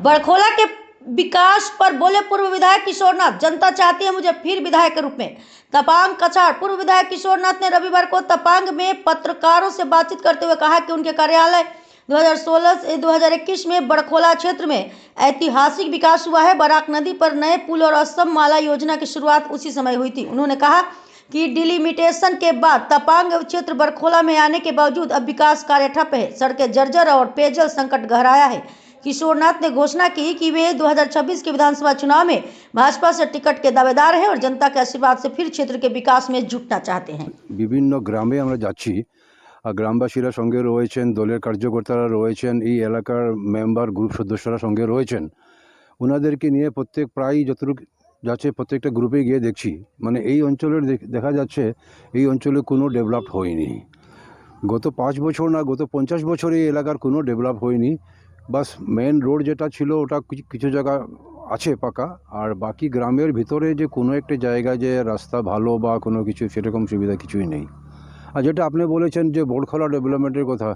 बड़खोला के विकास पर बोले पूर्व विधायक किशोरनाथ, जनता चाहती है मुझे फिर विधायक के रूप में। तपांग कछाड़। पूर्व विधायक किशोरनाथ ने रविवार को तपांग में पत्रकारों से बातचीत करते हुए कहा कि उनके कार्यालय 2016 से 2021 में बड़खोला क्षेत्र में ऐतिहासिक विकास हुआ है। बराक नदी पर नए पुल और असम माला योजना की शुरुआत उसी समय हुई थी। उन्होंने कहा कि डिलिमिटेशन के बाद तपांग क्षेत्र बड़खोला में आने के बावजूद अब विकास कार्य ठप है। सड़कें जर्जर और पेयजल संकट गहराया है। किशोरनाथ ने घोषणा की कि वे 2026 के विधानसभा चुनाव में भाजपा से टिकट के दावेदार हैं और जनता के आशीर्वाद से फिर क्षेत्र के विकास में जुटना चाहते हैं। বিভিন্ন গ্রামে আমরা যাচ্ছি আর গ্রামবাসীরা সঙ্গে রয়েছেন, দলের কার্যকর্তারা রয়েছেন, এই এলাকার মেম্বার গ্রুপ সদস্যরা সঙ্গে রয়েছেন। ওনাদেরকে নিয়ে প্রায় যতটুকু যাচ্ছে প্রত্যেকটা গ্রুপে গিয়ে দেখছি, মানে এই অঞ্চলের দেখা যাচ্ছে এই অঞ্চলে কোনো ডেভেলপ হয়নি। গত 5 বছর না গত 50 বছর এই এলাকার কোনো ডেভেলপ হয়নি। বাস মেন রোড যেটা ছিল ওটা কিছু জায়গা আছে পাকা, আর বাকি গ্রামের ভিতরে যে কোনো একটা জায়গায় যে রাস্তা ভালো বা কোনো কিছু সেরকম সুবিধা কিছুই নেই। আর যেটা আপনি বলেছেন যে বড়খোলা ডেভেলপমেন্টের কথা,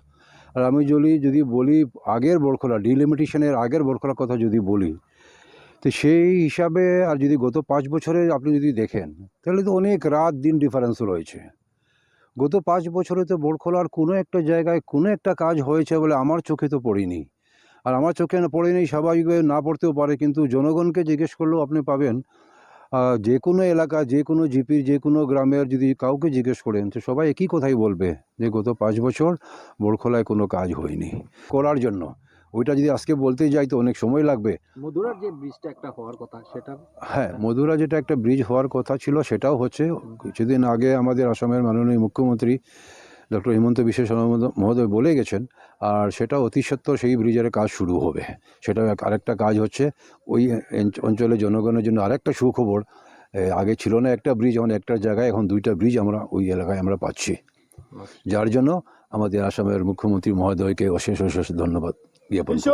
আর আমি যদি বলি আগের বড়খোলা ডিলিমিটেশনের আগের বড়খোলার কথা যদি বলি, তো সেই হিসাবে আর যদি গত 5 বছরে আপনি যদি দেখেন তাহলে তো অনেক রাত দিন ডিফারেন্স রয়েছে। গত 5 বছরে তো বড়খোলার কোনো একটা জায়গায় কোনো একটা কাজ হয়েছে বলে আমার চোখে তো পড়েনি। আর আমার চোখে পড়েনি স্বাভাবিকভাবে না পড়তেও পারে, কিন্তু জনগণকে জিজ্ঞেস করলেও আপনি পাবেন যে কোনো এলাকা যে কোনো জিপির যে কোনো গ্রামের যদি কাউকে জিজ্ঞেস করেন তো সবাই একই কথাই বলবে যে গত 5 বছর বড়খোলায় কোনো কাজ হয়নি করার জন্য। ওইটা যদি আজকে বলতে যাই তো অনেক সময় লাগবে। মধুরার যে ব্রিজটা একটা হওয়ার কথা সেটা, হ্যাঁ, মধুরা যেটা একটা ব্রিজ হওয়ার কথা ছিল সেটাও হচ্ছে। কিছুদিন আগে আমাদের আসামের মাননীয় মুখ্যমন্ত্রী ডক্টর হিমন্ত বিশ্ব শর্মা মহোদয় বলে গেছেন, আর সেটা অতি সত্বর সেই ব্রিজের কাজ শুরু হবে। সেটাও আরেকটা কাজ হচ্ছে। ওই অঞ্চলের জনগণের জন্য আরেকটা সুখবর, আগে ছিল না একটা ব্রিজ, এখন একটা জায়গায় এখন 2টা ব্রিজ আমরা ওই এলাকায় আমরা পাচ্ছি, যার জন্য আমাদের আসামের মুখ্যমন্ত্রী মহোদয়কে অশেষ অশেষ ধন্যবাদ জ্ঞাপন করছি।